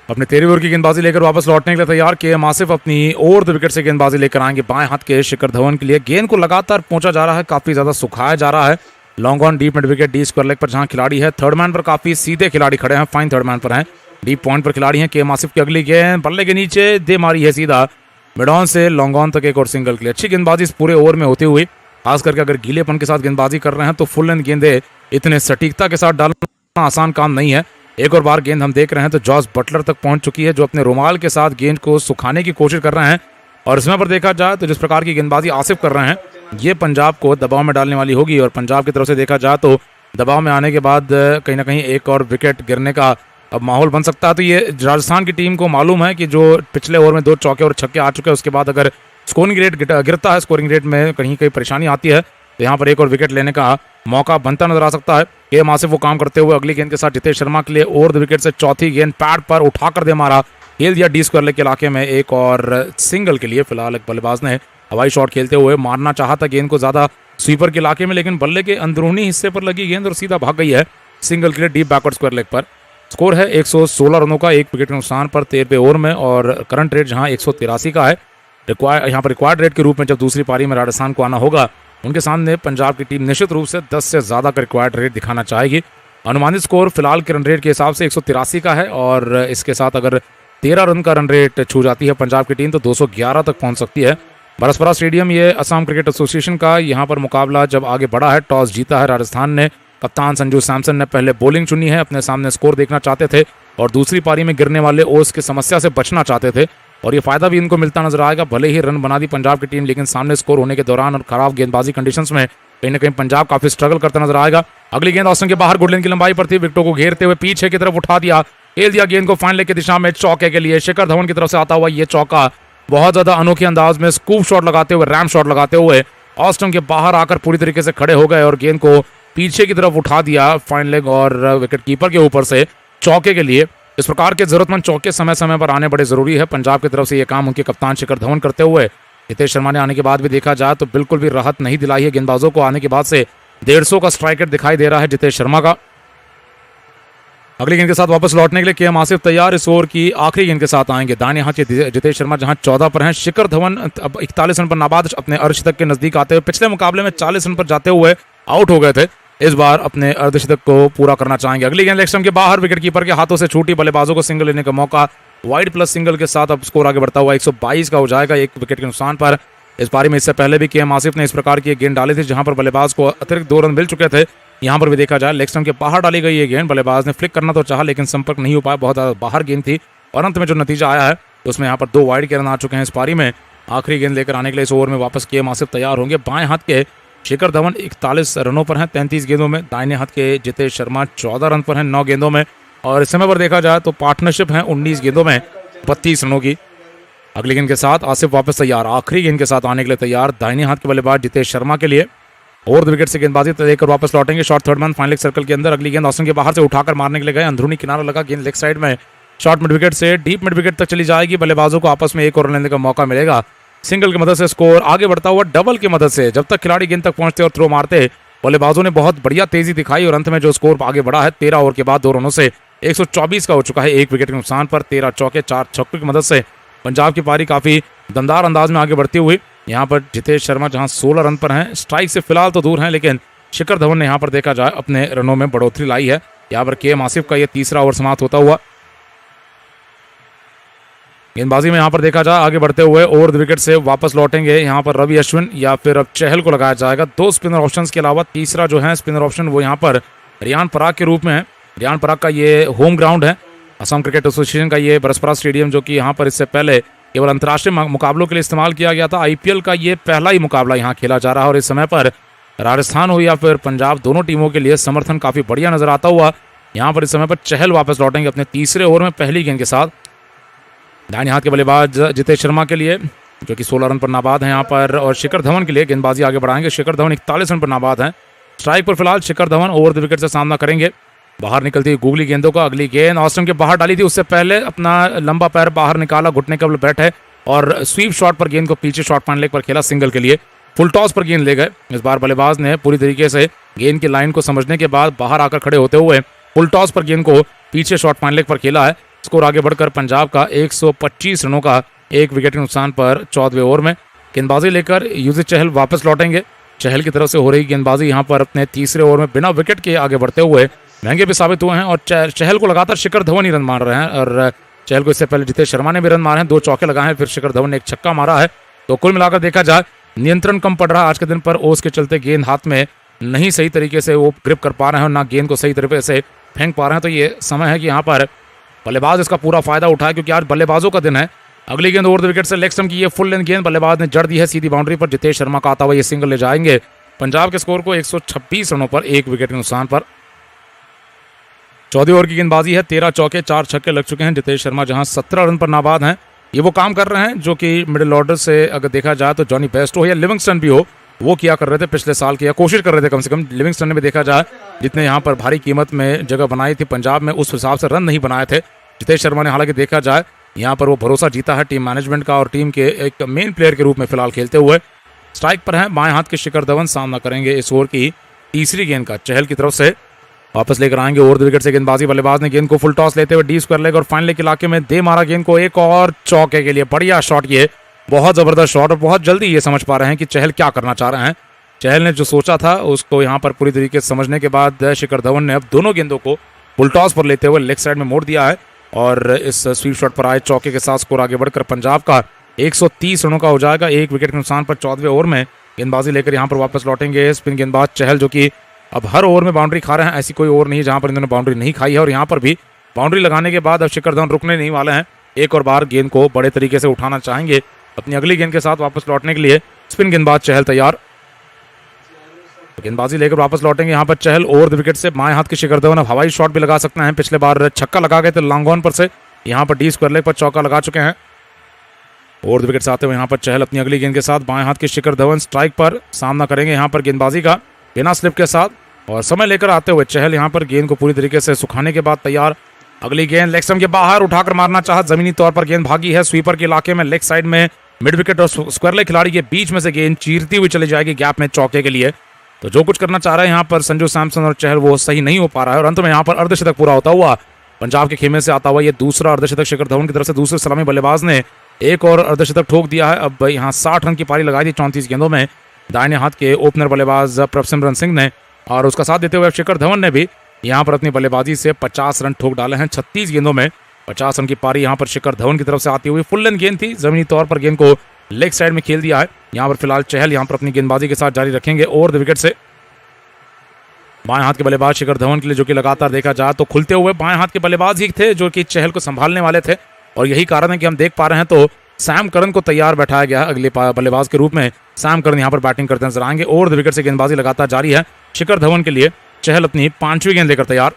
अपने 13वें ओवर की गेंदबाजी लेकर वापस लौटने के लिए तैयार के आसिफ अपनी ओवर द विकेट से गेंदबाजी लेकर आएंगे बाएं हाथ के शिखर धवन के लिए। गेंद को लगातार पहुंचा जा रहा है, काफी ज्यादा सुखाया जा रहा है। Long on deep mid wicket D square leg पर जहां खिलाड़ी है, थर्ड मैन पर काफी सीधे खिलाड़ी खड़े हैं, फाइन थर्ड मैन पर हैं। डीप पॉइंट पर खिलाड़ी हैं के आसिफ की अगली गेंद बल्ले के नीचे दे मारी है सीधा मिड ऑन से लॉन्ग ऑन तक एक और सिंगल के लिए। अच्छी गेंदबाजी इस पूरे ओवर में होती हुई, खास करके अगर गीलेपन के साथ गेंदबाजी कर रहे हैं तो फुल लेंथ गेंदे इतने सटीकता के साथ डालना आसान काम नहीं है। एक और बार गेंद हम देख रहे हैं तो जॉस बटलर तक पहुंच चुकी है, जो अपने रुमाल के साथ गेंद को सुखाने की कोशिश कर रहे हैं। और इसमें पर देखा जाए तो जिस प्रकार की गेंदबाजी आसिफ कर रहे हैं, ये पंजाब को दबाव में डालने वाली होगी। और पंजाब की तरफ से देखा जाए तो दबाव में आने के बाद कहीं ना कहीं एक और विकेट गिरने का अब माहौल बन सकता है। तो ये राजस्थान की टीम को मालूम है कि जो पिछले ओवर में 2 चौके और छक्के आ चुके हैं, उसके बाद अगर स्कोरिंग रेट गिरता है, स्कोरिंग रेट में कहीं कहीं परेशानी आती है, तो यहाँ पर एक और विकेट लेने का मौका बनता नजर आ सकता है। के आसिफ वो काम करते हुए अगली गेंद के साथ जितेश शर्मा के लिए ओवर द विकेट से चौथी गेंद पैड पर उठाकर दे मारा, खेल दिया डी स्क्वायर लेग के इलाके में एक और सिंगल के लिए। फिलहाल एक बल्लेबाज ने हवाई शॉट खेलते हुए मारना चाहा था गेंद को ज्यादा स्वीपर के इलाके में, लेकिन बल्ले के अंदरूनी हिस्से पर लगी गेंद और सीधा भाग गई है सिंगल के लिए डीप बैकवर्ड स्क्वायर लेग पर। स्कोर है 116 रनों का। एक विकेट के नुकसान पर 13वें ओवर में और करंट रेट जहां 183 का है। यहाँ पर रिक्वायर्ड रेट के रूप में जब दूसरी पारी में राजस्थान को आना होगा, उनके सामने पंजाब की टीम निश्चित रूप से 10 से ज्यादा का रिक्वायर्ड रेट दिखाना चाहेगी। अनुमानित स्कोर फिलहाल के रन रेट के हिसाब से 183 का है और इसके साथ अगर 13 रन का रन रेट छू जाती है पंजाब की टीम तो 211 तक पहुंच सकती है। बरसपरा स्टेडियम ये असम क्रिकेट एसोसिएशन का यहाँ पर मुकाबला जब आगे बढ़ा है, टॉस जीता है राजस्थान ने। कप्तान संजू सैमसन ने पहले बॉलिंग चुनी है, अपने सामने स्कोर देखना चाहते थे और दूसरी पारी में गिरने वाले ओवर्स की समस्या से बचना चाहते थे और ये फायदा भी इनको मिलता नजर आएगा। भले ही रन बना दी पंजाब की टीम, लेकिन सामने स्कोर होने के दौरान और खराब गेंदबाजी कंडीशंस में कहीं ना कहीं पंजाब काफी स्ट्रगल करता नजर आएगा। अगली गेंद ऑस्टिन के बाहर गुडलैंड की लंबाई पर थी, विकेटों को घेरते हुए पीछे की तरफ उठा दिया, खेल दिया गेंद को फाइन लेग की दिशा में चौके के लिए। शिखर धवन की तरफ से आता हुआ ये चौका बहुत ज्यादा अनोखे अंदाज में स्कूप शॉट लगाते हुए, रैम शॉट लगाते हुए ऑस्टिन के बाहर आकर पूरी तरीके से खड़े हो गए और गेंद को पीछे की तरफ उठा दिया फाइन लेग और विकेट कीपर के ऊपर से चौके के लिए। इस प्रकार के जरूरतमंद चौके समय समय पर आने बड़े जरूरी है। पंजाब की तरफ से ये काम उनके कप्तान शिखर धवन करते हुए जितेश शर्मा ने आने के बाद भी देखा जाए तो बिल्कुल भी राहत नहीं दिलाई है गेंदबाजों को। आने के बाद से 150 का स्ट्राइक रेट दिखाई दे रहा है जितेश शर्मा का। अगली गेंद के साथ वापस लौटने के लिए के आसिफ तैयार। इस ओवर की आखिरी गेंद के साथ आएंगे दाहिने हाथ के जितेश शर्मा, जहां 14 पर हैं। शिखर धवन अब 41 रन पर नाबाद अपने अर्धशतक के नजदीक आते हुए पिछले मुकाबले में 40 रन पर जाते हुए आउट हो गए थे, इस बार अपने अर्धशतक को पूरा करना चाहेंगे। अगली गेंद लेग स्टंप के बाहर विकेट कीपर के हाथों से छूटी, बल्लेबाजों को सिंगल लेने का मौका। वाइड प्लस सिंगल के साथ अब स्कोर आगे बढ़ता हुआ 122 का हो जाएगा एक विकेट के नुकसान पर। इस पारी में इससे पहले भी के आसिफ ने इस प्रकार की गेंद डाली थी जहां पर बल्लेबाज को अतिरिक्त 2 रन मिल चुके थे। यहां पर भी देखा जाए लेग स्टंप के बाहर डाली गई ये गेंद, बल्लेबाज ने फ्लिक करना तो चाहा लेकिन संपर्क नहीं हो पाया, बहुत ज्यादा बाहर गेंद थी और अंत में जो नतीजा आया है उसमें यहाँ पर 2 वाइड के रन आ चुके हैं इस पारी में। आखिरी गेंद लेकर आने के लिए इस ओवर में वापस के आसिफ तैयार होंगे। बाएं हाथ के शिखर धवन 41 रनों पर हैं 33 गेंदों में। दाहिने हाथ के जितेश शर्मा 14 रन पर हैं 9 गेंदों में और इस समय पर देखा जाए तो पार्टनरशिप है 19 गेंदों में 32 रनों की। अगली गेंद के साथ आसिफ वापस तैयार, आखिरी गेंद के साथ आने के लिए तैयार दाहिने हाथ के बल्लेबाज जितेश शर्मा के लिए। ओवर द विकेट से गेंदबाजी लेकर वापस लौटेंगे short third man fine leg circle के अंदर। अगली गेंद ऑस्टिन के बाहर से उठाकर मारने के लिए गए, अंदरूनी किनारा लगा, गेंद लेग साइड में शॉर्ट मिड विकेट से डीप मिड विकेट तक चली जाएगी। बल्लेबाजों को आपस में एक और लेने का मौका मिलेगा। सिंगल की मदद से स्कोर आगे बढ़ता हुआ डबल की मदद से। जब तक खिलाड़ी गेंद तक पहुंचते और थ्रो मारते बल्लेबाजों ने बहुत बढ़िया तेजी दिखाई और अंत में जो स्कोर आगे बढ़ा है 13 ओवर के बाद 2 रनों से 124 का हो चुका है एक विकेट के नुकसान पर। 13 चौके 4 छक्कों की मदद से पंजाब की पारी काफी दमदार अंदाज में आगे बढ़ती हुई। यहाँ पर जितेश शर्मा जहां 16 रन पर हैं, स्ट्राइक से फिलहाल तो दूर हैं, लेकिन शिखर धवन ने यहाँ पर देखा जाए अपने रनों में बढ़ोतरी लाई है। यहाँ पर के आसिफ का यह तीसरा ओवर समाप्त होता हुआ। गेंदबाजी में यहाँ पर देखा जाए आगे बढ़ते हुए ओवर द विकेट से वापस लौटेंगे यहाँ पर रवि अश्विन या फिर अब चहल को लगाया जाएगा। दो स्पिनर ऑप्शंस के अलावा तीसरा जो है स्पिनर ऑप्शन वो यहाँ पर रियान पराग के रूप में है। रियान पराग का ये होम ग्राउंड है, असम क्रिकेट एसोसिएशन का ये बरसपरा स्टेडियम, जो कि यहाँ पर इससे पहले केवल अंतर्राष्ट्रीय मुकाबलों के लिए इस्तेमाल किया गया था। आईपीएल का ये पहला ही मुकाबला यहाँ खेला जा रहा है और इस समय पर राजस्थान हो या फिर पंजाब, दोनों टीमों के लिए समर्थन काफी बढ़िया नजर आता हुआ। यहाँ पर इस समय पर चहल वापस लौटेंगे अपने तीसरे ओवर में पहली गेंद के साथ। दाहिने हाथ के बल्लेबाज जितेश शर्मा के लिए जो कि 16 रन पर नाबाद है यहाँ पर, और शिखर धवन के लिए गेंदबाजी आगे बढ़ाएंगे। शिखर धवन 41 रन पर नाबाद है। स्ट्राइक पर फिलहाल Shikhar Dhawan over the wicket से सामना करेंगे। बाहर निकलती हुई गूगली गेंदों का अगली गेंद ऑस्ट्रम के बाहर डाली थी, उससे पहले अपना लंबा पैर बाहर निकाला, घुटने का बैट है और स्वीप शॉट पर गेंद को पीछे शॉर्ट पॉइंट लेग पर खेला सिंगल के लिए। फुल टॉस पर गेंद ले गए। इस बार बल्लेबाज ने पूरी तरीके से गेंद की लाइन को समझने के बाद बाहर आकर खड़े होते हुए फुल टॉस पर गेंद को पीछे शॉर्ट पॉइंट लेग पर खेला है। स्कोर आगे बढ़कर पंजाब का 125 रनों का 1 विकेट के नुकसान पर 14वें ओवर में। गेंदबाजी लेकर युजवेंद्र चहल वापस लौटेंगे। चहल की तरफ से हो रही गेंदबाजी यहाँ पर अपने तीसरे ओवर में बिना विकेट के आगे बढ़ते हुए महंगे भी साबित हुए हैं और चहल को लगातार शिखर धवन ही रन मार रहे हैं। और चहल को इससे पहले जितेश शर्मा ने भी रन मारे हैं, 2 चौके लगाए हैं, फिर शिखर धवन ने 1 छक्का मारा है। तो कुल मिलाकर देखा जाए नियंत्रण कम पड़ रहा है आज के दिन पर। ओस के चलते गेंद हाथ में नहीं सही तरीके से वो ग्रिप कर पा रहे हैं और ना गेंद को सही तरीके से फेंक पा रहे हैं। तो ये समय है कि यहाँ पर बल्लेबाज इसका पूरा फायदा उठाए, क्योंकि आज बल्लेबाजों का दिन है। अगली गेंद ओवर द विकेट से लेग स्टंप की ये फुल लेंथ गेंद बल्लेबाज ने जड़ दी है सीधी बाउंड्री पर। जितेश शर्मा का आता हुआ ये सिंगल ले जाएंगे पंजाब के स्कोर को 126 रनों पर 1 विकेट के नुकसान पर। 14 ओवर की गेंदबाजी है, 13 चौके 4 छक्के लग चुके हैं। जितेश शर्मा जहां 17 रन पर नाबाद हैं, ये वो काम कर रहे हैं जो कि मिडिल ऑर्डर से अगर देखा जाए तो जॉनी बेस्टो हो या लिविंगस्टन भी हो, वो किया कर रहे थे पिछले साल की, या कोशिश कर रहे थे कम से कम। लिविंगस्टन ने भी देखा जाए जितने यहाँ पर भारी कीमत में जगह बनाई थी पंजाब में, उस हिसाब से रन नहीं बनाए थे जितेश शर्मा ने। हालांकि देखा जाए यहाँ पर वो भरोसा जीता है टीम मैनेजमेंट का और टीम के एक मेन प्लेयर के रूप में फिलहाल खेलते हुए। स्ट्राइक पर है बाएं हाथ के शिखर धवन, सामना करेंगे इस ओवर की तीसरी गेंद का। चहल की तरफ से वापस लेकर आएंगे ओवर द विकेट से गेंदबाजी। बल्लेबाज ने गेंद को फुल टॉस लेते हुए डी स्क्वायर लेग और फाइन लेग इलाके में दे मारा गेंद को, एक और चौके के लिए। बढ़िया शॉट, ये बहुत जबरदस्त शॉट और बहुत जल्दी ये समझ पा रहे हैं कि चहल क्या करना चाह रहे हैं। चहल ने जो सोचा था उसको यहाँ पर पूरी तरीके से समझने के बाद शिखर धवन ने अब दोनों गेंदों को फुल टॉस पर लेते हुए लेग साइड में मोड़ दिया है और इस स्वीप शॉट पर आए चौके के साथ स्कोर आगे बढ़कर पंजाब का 130 रनों का हो जाएगा 1 विकेट के नुकसान पर। 14वें ओवर में गेंदबाजी लेकर यहाँ पर वापस लौटेंगे स्पिन गेंदबाज चहल, जो कि अब हर ओवर में बाउंड्री खा रहे हैं। ऐसी कोई ओवर नहीं जहां पर इन्होंने बाउंड्री नहीं खाई है और यहाँ पर भी बाउंड्री लगाने के बाद अब शिखर धवन रुकने नहीं वाले हैं। एक और बार गेंद को बड़े तरीके से उठाना चाहेंगे अपनी अगली गेंद के साथ वापस लौटने के लिए। स्पिन गेंदबाज चहल तैयार, गेंदबाजी लेकर वापस लौटेंगे यहाँ पर चहल ओवर द विकेट से। बाएं हाथ के शिखर धवन अब हवाई शॉट भी लगा सकते हैं, पिछले बार छक्का लगा गए थे लॉन्ग ऑन पर से, यहाँ पर डी स्क्वायर लेग पर चौका लगा चुके हैं। ओवर द विकेट से आते हुए यहाँ पर चहल अपनी अगली गेंद के साथ बाएं हाथ के शिखर धवन स्ट्राइक पर सामना करेंगे यहाँ पर गेंदबाजी का बिना स्लिप के साथ। और समय लेकर आते हुए चहल यहाँ पर गेंद को पूरी तरीके से सुखाने के बाद तैयार। अगली गेंद लेग स्टंप के बाहर उठाकर मारना चाहा, जमीनी तौर पर गेंद भागी है स्वीपर के इलाके में। लेग साइड में मिड विकेट और स्क्वायर लेग खिलाड़ी के बीच में से गेंद चीरती हुई चली जाएगी गैप में चौके के लिए। तो जो कुछ करना चाह रहे हैं यहाँ पर संजू सैमसन और चहल, वो सही नहीं हो पा रहा है और अंत में यहाँ पर अर्धशतक पूरा होता हुआ पंजाब के खेमे से आता हुआ ये दूसरा अर्धशतक शिखर धवन की तरफ से। दूसरे सलामी बल्लेबाज ने एक और अर्धशतक ठोक दिया है। अब यहाँ 60 रन की पारी लगाई थी 34 गेंदों में दाहिने हाथ के ओपनर बल्लेबाज प्रभसिमरन सिंह ने, और उसका साथ देते हुए शिखर धवन ने भी यहाँ पर अपनी बल्लेबाजी से 50 रन ठोक डाले हैं 36 गेंदों में। 50 रन की पारी यहाँ पर शिखर धवन की तरफ से आती हुई फुल लेंथ गेंद थी, जमीनी तौर पर गेंद को लेग साइड में खेल दिया है। यहाँ पर फिलहाल चहल यहाँ पर अपनी गेंदबाजी के साथ जारी रखेंगे ओवर द विकेट से। बाएं हाथ के बल्लेबाज शिखर धवन के लिए जो कि लगातार देखा जाए तो खुलते हुए बाएं हाथ के बल्लेबाज ही थे जो कि चहल को संभालने वाले थे, और यही कारण है कि हम देख पा रहे हैं तो सैम करन को तैयार बैठाया गया अगले बल्लेबाज के रूप में। सैम करन यहाँ पर बैटिंग करते नजर आएंगे। ओवर द विकेट से गेंदबाजी लगातार जारी है शिखर धवन के लिए। चहल अपनी 5वीं गेंद लेकर तैयार।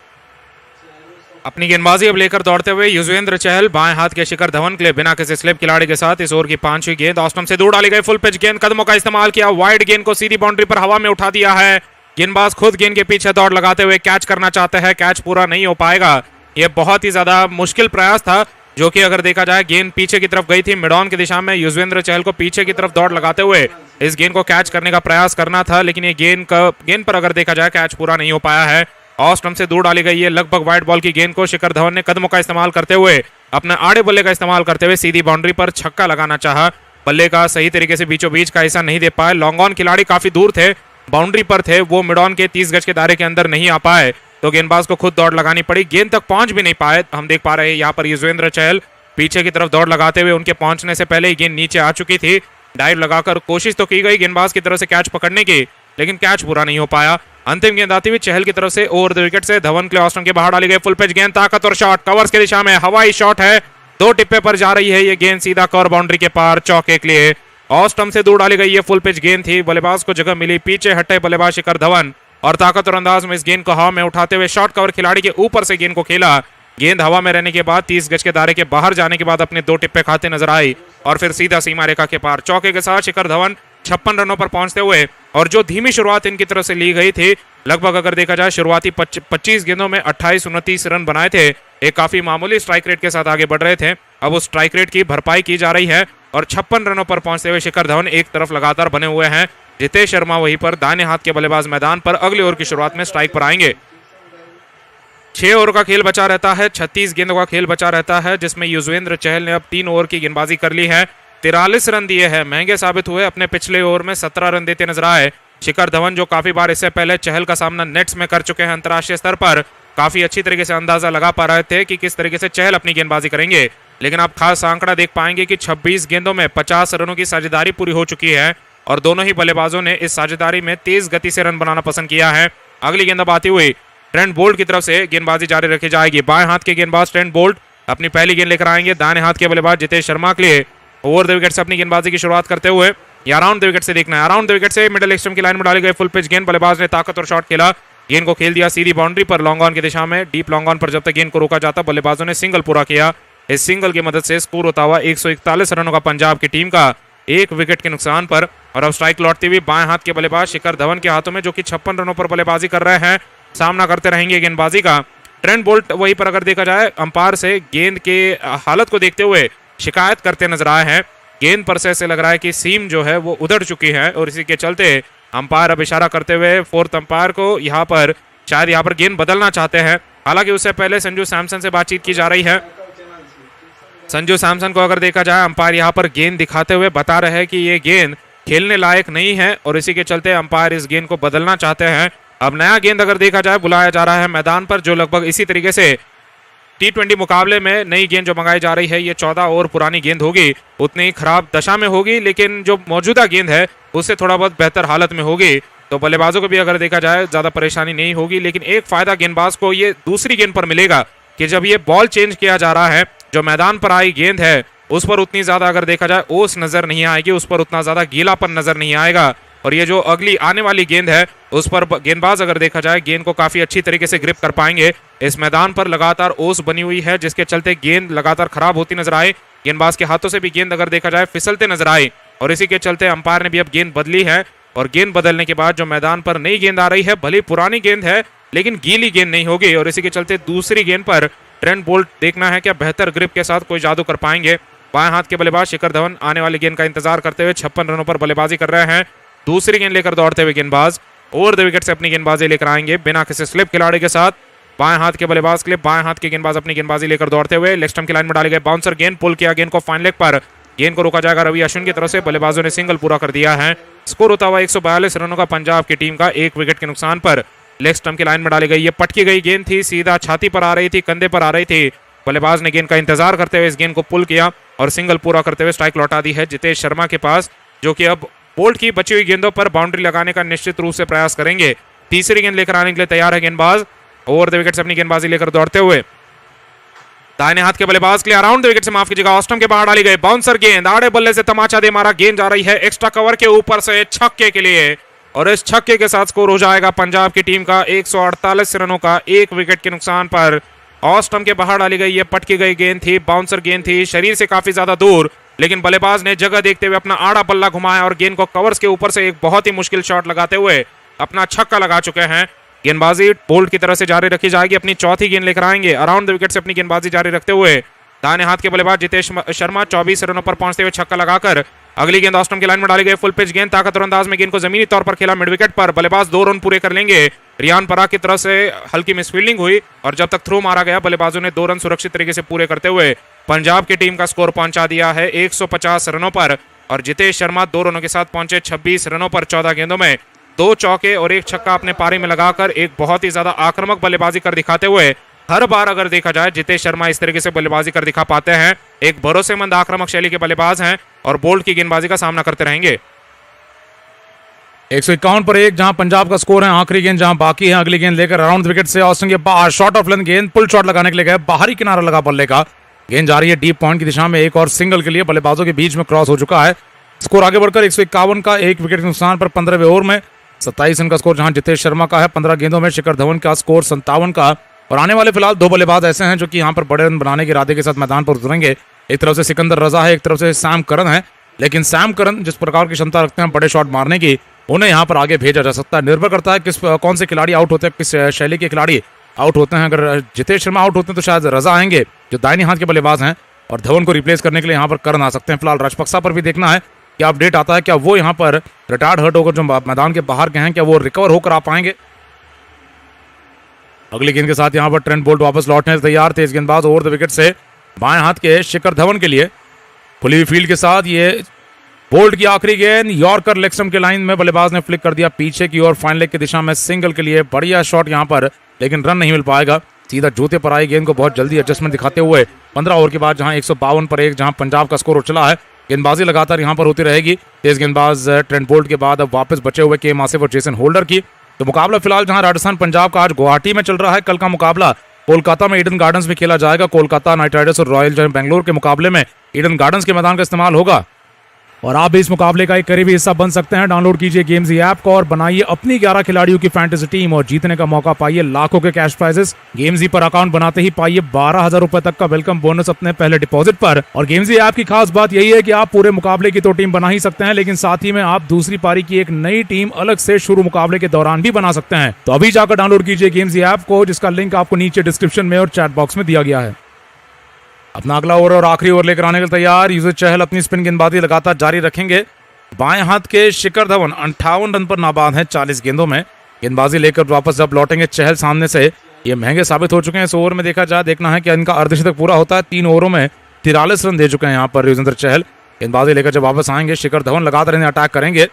अपनी गेंदबाजी अब लेकर दौड़ते हुए युजवेंद्र चहल बाएं हाथ के शिखर धवन के लिए बिना किसी स्लिप खिलाड़ी के साथ इस ओवर की 5वीं गेंद ऑस्टम से दूर डाली गई। फुल पिच गेंद, कदमों का इस्तेमाल किया, वाइड गेंद को सीधी बाउंड्री पर हवा में उठा दिया है। गेंदबाज खुद गेंद के पीछे दौड़ लगाते हुए कैच करना चाहते हैं, कैच पूरा नहीं हो पाएगा। यह बहुत ही ज्यादा मुश्किल प्रयास था जो कि अगर देखा जाए गेंद पीछे की तरफ गई थी मिड ऑन की दिशा में। युजवेंद्र चहल को पीछे की तरफ दौड़ लगाते हुए इस गेंद को कैच करने का प्रयास करना था, लेकिन ये गेंद पर अगर देखा जाए कैच पूरा नहीं हो पाया है। ऑफ स्टंप से दूर डाली गई है लगभग वाइड बॉल की गेंद को शिखर धवन ने कदमों का इस्तेमाल करते हुए अपने आड़े बल्ले का इस्तेमाल करते हुए सीधी बाउंड्री पर छक्का लगाना चाहा। बल्ले का सही तरीके से बीचों बीच का हिस्सा नहीं दे पाए। लॉन्ग ऑन खिलाड़ी काफी दूर थे, बाउंड्री पर थे, वो मिड ऑन के 30 गज के दायरे के अंदर नहीं आ पाए, तो गेंदबाज को खुद दौड़ लगानी पड़ी। गेंद तक पहुंच भी नहीं पाए। हम देख पा रहे हैं यहाँ पर युजवेंद्र चहल पीछे की तरफ दौड़ लगाते हुए उनके पहुंचने से पहले ही गेंद नीचे आ चुकी थी। डाइव लगाकर कोशिश तो की गई गेंदबाज की तरफ से कैच पकड़ने की, लेकिन कैच पूरा नहीं हो पाया। अंतिम गेंद आती हुई चहल की तरफ से ओवर द विकेट से धवन के लिए ऑस्ट्रम के बाहर डाली गई फुल पिच गेंद, ताकत और शॉट कवर्स की दिशा में, हवाई शॉट है, 2 टिप्पे पर जा रही है ये गेंद सीधा कवर बाउंड्री के पार चौके के लिए। ऑस्ट्रम से दूर डाली गई ये फुल पिच गेंद थी, बल्लेबाज को जगह मिली, पीछे हटे बल्लेबाज शिखर धवन और ताकत और अंदाज में इस गेंद को हवा में उठाते हुए शॉर्ट कवर खिलाड़ी के ऊपर से गेंद को खेला। गेंद हवा में रहने के बाद 30 गज के दायरे के बाहर जाने के बाद अपने 2 टिप्पे खाते नजर आई और फिर सीधा सीमा रेखा के पार चौके के साथ शिखर धवन 56 रनों पर पहुंचते हुए, और जो धीमी शुरुआत इनकी तरफ से ली गई थी, लगभग अगर देखा जाए शुरुआती 25 गेंदों में 28-29 रन बनाए थे, एक काफी मामूली स्ट्राइक रेट के साथ आगे बढ़ रहे थे। अब उस स्ट्राइक रेट की भरपाई की जा रही है और 56 रनों पर पहुंचते हुए शिखर धवन एक तरफ लगातार बने हुए हैं। जितेश शर्मा वहीं पर दाहिने हाथ के बल्लेबाज मैदान पर अगले ओवर की शुरुआत में स्ट्राइक पर आएंगे। 6 ओवर का खेल बचा रहता है, 36 गेंदों का खेल बचा रहता है, जिसमें युजवेंद्र चहल ने अब 3 ओवर की गेंदबाजी कर ली है, 43 रन दिए हैं, महंगे साबित हुए। अपने पिछले ओवर में 17 रन देते नजर आए शिखर धवन, जो काफी बार इससे पहले चहल का सामना नेट्स में कर चुके हैं अंतर्राष्ट्रीय स्तर पर। काफी अच्छी तरीके से अंदाजा लगा पा रहे थे कि किस तरीके से चहल अपनी गेंदबाजी करेंगे, लेकिन आप खास आंकड़ा देख पाएंगे कि 26 गेंदों में 50 रनों की साझेदारी पूरी हो चुकी है और दोनों ही बल्लेबाजों ने इस साझेदारी में तेज गति से रन बनाना पसंद किया है। अगली गेंद अब आती हुई ट्रेंट बोल्ट की तरफ से गेंदबाजी जारी रखी जाएगी। बाएं हाथ के गेंदबाज ट्रेंट बोल्ट अपनी पहली गेंद लेकर आएंगे। दाहिने हाथ के बल्लेबाज जितेश शर्मा के लिए ओवर द विकेट से अपनी गेंदबाजी की शुरुआत करते हुए, या अराउंड द विकेट से देखना है, अराउंड द विकेट से मिडिल एक्सट्रीम की लाइन में डाली गई फुल पिच गेंद, बल्लेबाज ने ताकत और शॉट खेला, गेंद को खेल दिया सीधी बाउंड्री पर लॉन्ग ऑन की दिशा में। डीप लॉन्ग ऑन पर जब तक गेंद को रोका जाता, बल्लेबाजों ने सिंगल पूरा किया। इस सिंगल की मदद से स्कोर होता हुआ 141 रनों का पंजाब की टीम का 1 विकेट के नुकसान पर। और अब स्ट्राइक लौटती हुई बाएं हाथ के बल्लेबाज शिखर धवन के हाथों में, जो कि 56 रनों पर बल्लेबाजी कर रहे हैं, सामना करते रहेंगे गेंदबाजी का। ट्रेंट बोल्ट वहीं पर अगर देखा जाए अंपायर से गेंद के हालत को देखते हुए शिकायत करते नजर आए हैं। गेंद पर से ऐसे लग रहा है कि सीम जो है वो उधड़ चुकी है और इसी के चलते अंपायर अब इशारा करते हुए फोर्थ अंपायर को यहाँ पर शायद यहाँ पर गेंद बदलना चाहते हैं। हालांकि उससे पहले संजू सैमसन से बातचीत की जा रही है। संजू सैमसन को अगर देखा जाए अंपायर यहाँ पर गेंद दिखाते हुए बता रहे हैं कि ये गेंद खेलने लायक नहीं है और इसी के चलते अंपायर इस गेंद को बदलना चाहते हैं। अब नया गेंद अगर देखा जाए बुलाया जा रहा है मैदान पर, जो लगभग इसी तरीके से T20 मुकाबले में नई गेंद जो मंगाई जा रही है, ये 14 ओवर पुरानी गेंद होगी, उतनी खराब दशा में होगी, लेकिन जो मौजूदा गेंद है उससे थोड़ा बहुत बेहतर हालत में होगी, तो बल्लेबाजों को भी अगर देखा जाए ज्यादा परेशानी नहीं होगी। लेकिन एक फायदा गेंदबाज को ये दूसरी गेंद पर मिलेगा कि जब ये बॉल चेंज किया जा रहा है, जो मैदान पर आई गेंद है उस पर उतनी ज्यादा अगर देखा जाए ओस नजर नहीं आएगी, उस पर उतना ज्यादा गीलापन नजर नहीं आएगा, और ये जो अगली आने वाली गेंद है उस पर गेंदबाज अगर देखा जाए गेंद को काफी अच्छी तरीके से ग्रिप कर पाएंगे। इस मैदान पर लगातार ओस बनी हुई है, जिसके चलते गेंद लगातार खराब होती नजर आए, गेंदबाज के हाथों से भी गेंद अगर देखा जाए फिसलते नजर आए, और इसी के चलते अंपायर ने भी अब गेंद बदली है। और गेंद बदलने के बाद जो मैदान पर नई गेंद आ रही है, भले पुरानी गेंद है लेकिन गीली गेंद नहीं होगी, और इसी के चलते दूसरी गेंद पर ट्रेंट बोल्ट देखना है क्या बेहतर ग्रिप के साथ कोई जादू कर पाएंगे। बाएं हाथ के बल्लेबाज शिखर धवन आने वाली गेंद का इंतजार करते हुए 56 रनों पर बल्लेबाजी कर रहे हैं। दूसरी गेंद लेकर दौड़ते हुए गेंदबाज ओवर द विकेट से अपनी गेंदबाजी लेकर आएंगे बिना किसी स्लिप खिलाड़ी के साथ। बाएं हाथ के बल्लेबाज के लिए बाएं हाथ के गेंदबाज अपनी गेंदबाजी लेकर दौड़ते हुए लेग स्टंप की लाइन में डाले गए बाउंसर गेंद पुल किया, गेंद को फाइन लेग पर, गेंद को रोका जाएगा रवि अश्विन की तरफ से, बल्लेबाजों ने सिंगल पूरा कर दिया है। स्कोर होता हुआ 142 रनों का पंजाब की टीम का 1 विकेट के नुकसान पर। लेग स्टंप की लाइन में डाली गई ये पटकी गई गेंद थी, सीधा छाती पर आ रही थी, कंधे पर आ रही थी, बल्लेबाज ने गेंद का इंतजार करते हुए इस गेंद को पुल किया और सिंगल पूरा करते हुए स्ट्राइक लौटा दी है जितेश शर्मा के पास, जो कि अब बोल्ट की बची हुई गेंदों पर बाउंड्री लगाने का निश्चित रूप से प्रयास करेंगे। तीसरी गेंद लेकर आने के लिए तैयार है गेंदबाज, ओवर द विकेट से अपनी गेंदबाजी लेकर दौड़ते हुए। दाहिने हाथ के बल्लेबाज के लिए अराउंड द विकेट से माफ कीजिएगा ऑस्टम के बाहर डाली गई बाउंसर गेंद, आड़े बल्ले से तमाचा दे मारा, गेंद जा रही है एक्स्ट्रा कवर के ऊपर से छक्के के लिए, और इस छक्के के साथ स्कोर हो जाएगा पंजाब की टीम का 148 रनों का 1 विकेट के नुकसान पर। ऑस्टम के बाहर डाली गई ये पटकी गई गेंद थी, बाउंसर गेंद थी, शरीर से काफी ज्यादा दूर, लेकिन बल्लेबाज ने जगह देखते हुए अपना आड़ा बल्ला घुमाया और गेंद को कवर्स के ऊपर से एक बहुत ही मुश्किल शॉट लगाते हुए अपना छक्का लगा चुके हैं। गेंदबाजी बोल्ट की तरफ से जारी रखी जाएगी, अपनी चौथी गेंद लेकर आएंगे अराउंड द विकेट से अपनी गेंदबाजी जारी रखते हुए। दाहिने हाथ के बल्लेबाज जितेश शर्मा 24 रनों पर पहुंचते हुए छक्का लगाकर अगली गेंद ऑस्टम की लाइन में डाली गई फुल पिच गेंद, ताकत और अंदाज में गेंद को जमीनी तौर पर खेला मिड विकेट पर, बल्लेबाज 2 रन पूरे कर लेंगे। रियान पराग की तरफ से हल्की मिसफील्डिंग हुई और जब तक थ्रो मारा गया बल्लेबाजों ने 2 रन सुरक्षित तरीके से पूरे करते हुए पंजाब की टीम का स्कोर पहुंचा दिया है 150 रनों पर, और जितेश शर्मा 2 रनों के साथ पहुंचे 26 रनों पर 14 गेंदों में 2 चौके और 1 छक्का अपने पारी में लगाकर एक बहुत ही ज्यादा आक्रामक बल्लेबाजी कर दिखाते हुए हर बार अगर देखा जाए जितेश शर्मा इस तरीके से बल्लेबाजी कर दिखा पाते हैं। एक भरोसेमंद आक्रामक शैली के बल्लेबाज हैं और बोल्ट की गेंदबाजी का सामना करते रहेंगे। 151 पर 1 जहां पंजाब का स्कोर है। आखिरी गेंद जहां बाकी है, अगली गेंद लेकर अराउंड विकेट से ऑस्टिन के बाहर शॉट ऑफ लेंथ गेंद पुल शॉट लगाने के लिए गए, बाहरी किनारा लगा बल्ले का, गेंद जा रही है डीप पॉइंट की दिशा में, एक और सिंगल के लिए बल्लेबाजों के बीच में क्रॉस हो चुका है। स्कोर आगे बढ़कर 151 का, 1 विकेट के नुकसान पर 15वें ओवर में 27 रन का स्कोर जहां जितेश शर्मा का है। 15 गेंदों में शिखर धवन का स्कोर 57 का। और आने वाले फिलहाल 2 बल्लेबाज ऐसे हैं जो कि यहाँ पर बड़े रन बनाने के इरादे के साथ मैदान पर उतरेंगे। एक तरफ से सिकंदर रजा है, एक तरफ से सैम करन है, लेकिन सैम करन जिस प्रकार की क्षमता रखते हैं बड़े शॉट मारने की, उन्हें यहाँ पर आगे भेजा जा सकता है। निर्भर करता है कौन से खिलाड़ी आउट होते हैं, किस शैली के खिलाड़ी आउट होते हैं। अगर जितेश शर्मा आउट होते हैं तो शायद रजा आएंगे जो दाहिने हाथ के बल्लेबाज हैं, और धवन को रिप्लेस करने के लिए यहाँ पर करन आ सकते हैं। फिलहाल राजपक्सा पर भी देखना है क्या अपडेट आता है, क्या वो यहाँ पर रिटायर्ड हर्ट होकर जो मैदान के बाहर के हैं क्या वो रिकवर होकर आ पाएंगे। अगली गेंद के साथ यहाँ पर ट्रेंट बोल्ट वापस लौटने से तैयार। तेज गेंदबाज ओवर द विकेट से बाएं हाथ के शिखर धवन के लिए खुली हुई फील्ड के साथ ये बोल्ट की आखिरी गेंद यॉर्कर लेग स्टंप के लाइन में बल्लेबाज ने फ्लिक कर दिया पीछे की ओर, फाइन लेग की दिशा में सिंगल के लिए बढ़िया शॉट यहाँ पर, लेकिन रन नहीं मिल पाएगा। सीधा जूते पर आई गेंद को बहुत जल्दी एडजस्टमेंट दिखाते हुए 15 ओवर के बाद जहां 152 पर 1 जहां पंजाब का स्कोर उछला है। गेंदबाजी लगातार यहां पर होती रहेगी। तेज गेंदबाज ट्रेंट बोल्ट के बाद अब वापस बचे हुए के आसिफ और जेसन होल्डर की। तो मुकाबला फिलहाल जहां राजस्थान पंजाब का आज गुवाहाटी में चल रहा है, कल का मुकाबला कोलकाता में ईडन गार्डन्स में खेला जाएगा। कोलकाता नाइट राइडर्स और रॉयल बेंगलोर के मुकाबले में ईडन गार्डन्स के मैदान का इस्तेमाल होगा। और आप भी इस मुकाबले का एक करीबी हिस्सा बन सकते हैं। डाउनलोड कीजिए गेम्जी ऐप को और बनाइए अपनी 11 खिलाड़ियों की फैंटेसी टीम और जीतने का मौका पाइए लाखों के कैश प्राइजेस। गेम्जी पर अकाउंट बनाते ही पाइए 12,000 रुपए तक का वेलकम बोनस अपने पहले डिपॉजिट पर। और गेम्जी ऐप की खास बात यही है कि आप पूरे मुकाबले की तो टीम बना ही सकते हैं, लेकिन साथ ही में आप दूसरी पारी की एक नई टीम अलग से शुरू मुकाबले के दौरान भी बना सकते हैं। तो अभी जाकर डाउनलोड कीजिए गेम्जी ऐप को, जिसका लिंक आपको नीचे डिस्क्रिप्शन में और चैट बॉक्स में दिया गया है। अपना अगला ओवर और आखिरी ओवर लेकर आने के लिए तैयार युजवेंद्र चहल अपनी स्पिन गेंदबाजी लगातार जारी रखेंगे। बाएं हाथ के शिखर धवन 58 रन पर नाबाद हैं 40 गेंदों में। गेंदबाजी लेकर वापस जब लौटेंगे चहल सामने से, ये महंगे साबित हो चुके हैं। इस ओवर में देखा जाए, देखना है कि इनका अर्धशतक पूरा होता है। 3 ओवरों में 43 रन दे चुके हैं यहाँ पर युजवेंद्र चहल। गेंदबाजी लेकर जब वापस आएंगे शिखर धवन लगातार इन्हें अटैक करेंगे।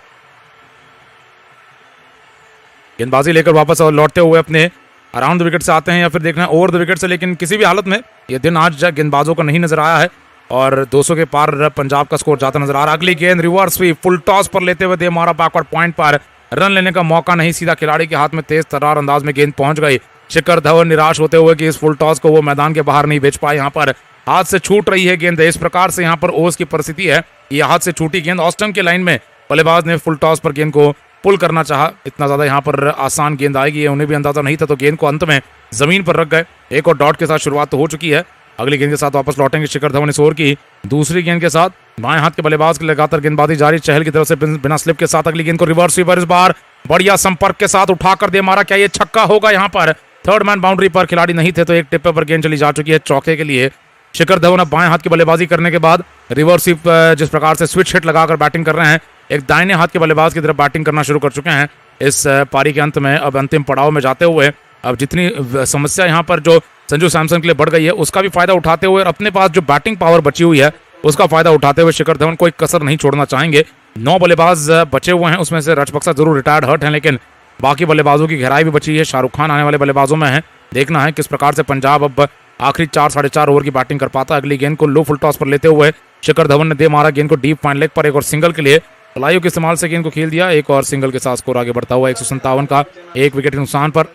गेंदबाजी लेकर वापस लौटते हुए अपने अराउंड द विकेट से आते हैं या फिर देखना है ओवर द विकेट से, लेकिन किसी भी हालत में ये दिन आज गेंदबाजों का नहीं नजर आया है और 200 के पार पंजाब का स्कोर जाता नजर आ रहा है। अगली गेंद रिवर्स स्वीप फुल टॉस पर लेते हुए दे मारा बैकवर्ड पॉइंट पर, रन लेने का मौका नहीं, सीधा खिलाड़ी के हाथ में तेज तर्रार अंदाज में गेंद पहुंच गई। शिखर धवन निराश होते हुए कि इस फुल टॉस को वो मैदान के बाहर नहीं भेज पाए, यहाँ पर हाथ से छूट रही है गेंद। इस प्रकार से यहाँ पर ओवर्स की परिस्थिति है, ये हाथ से छूटी गेंद ऑस्टन के लाइन में बल्लेबाज ने फुल टॉस पर गेंद को पुल करना चाहा। इतना ज्यादा यहाँ पर आसान गेंद आएगी ये उन्हें भी अंदाजा नहीं था, तो गेंद को अंत में जमीन पर रख गए। एक और डॉट के साथ शुरुआत तो हो चुकी है। अगली गेंद के साथ वापस लौटेंगे शिखर धवन इस ओवर की दूसरी गेंद के साथ। बाएं हाथ के बल्लेबाज की लगातार गेंदबाजी जारी चहल की तरफ से बिना स्लिप के साथ। अगली गेंद को रिवर्स स्वीपर इस बार बढ़िया संपर्क के साथ उठाकर दे मारा, क्या ये छक्का होगा? यहाँ पर थर्ड मैन बाउंड्री पर खिलाड़ी नहीं थे, तो एक टिप्पे पर गेंद चली जा चुकी है चौके के लिए। शिखर धवन अब बाएं हाथ की बल्लेबाजी करने के बाद रिवर्स स्वीप जिस प्रकार से स्विच हिट लगाकर बैटिंग कर रहे हैं, एक दाहिने हाथ के बल्लेबाज की तरफ बैटिंग करना शुरू कर चुके हैं। इस पारी के अंत में अब अंतिम पड़ाव में जाते हुए अब जितनी समस्या यहाँ पर जो संजू सैमसन के लिए बढ़ गई है उसका भी फायदा उठाते हुए और अपने पास जो बैटिंग पावर बची हुई है उसका फायदा उठाते हुए शिखर धवन कोई कसर नहीं छोड़ना चाहेंगे। 9 बल्लेबाज बचे हुए हैं, उसमें से राजपक्सा जरूर रिटायर्ड हर्ट हैं, लेकिन बाकी बल्लेबाजों की गहराई भी बची है। शाहरुख खान आने वाले बल्लेबाजों में है, देखना है किस प्रकार से पंजाब अब आखिरी 4-4.5 ओवर की बैटिंग कर पाता है। अगली गेंद को लो फुल टॉस पर लेते हुए शिखर धवन ने दे मारा गेंद को डीप फाइन लेग पर, एक और सिंगल के लिए कलाइयों के इस्तेमाल से गेंद को खेल दिया। एक और सिंगल के साथ स्कोर आगे बढ़ता हुआ 157 का, 1 विकेट के नुकसान पर।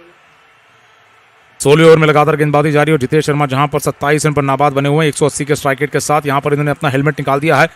16 ओवर में लगातार गेंदबाजी जारी और जितेश शर्मा जहां पर 27 रन पर नाबाद बने हुए हैं 180 के स्ट्राइक रेट के साथ। यहां पर इन्होंने अपना हेलमेट निकाल दिया है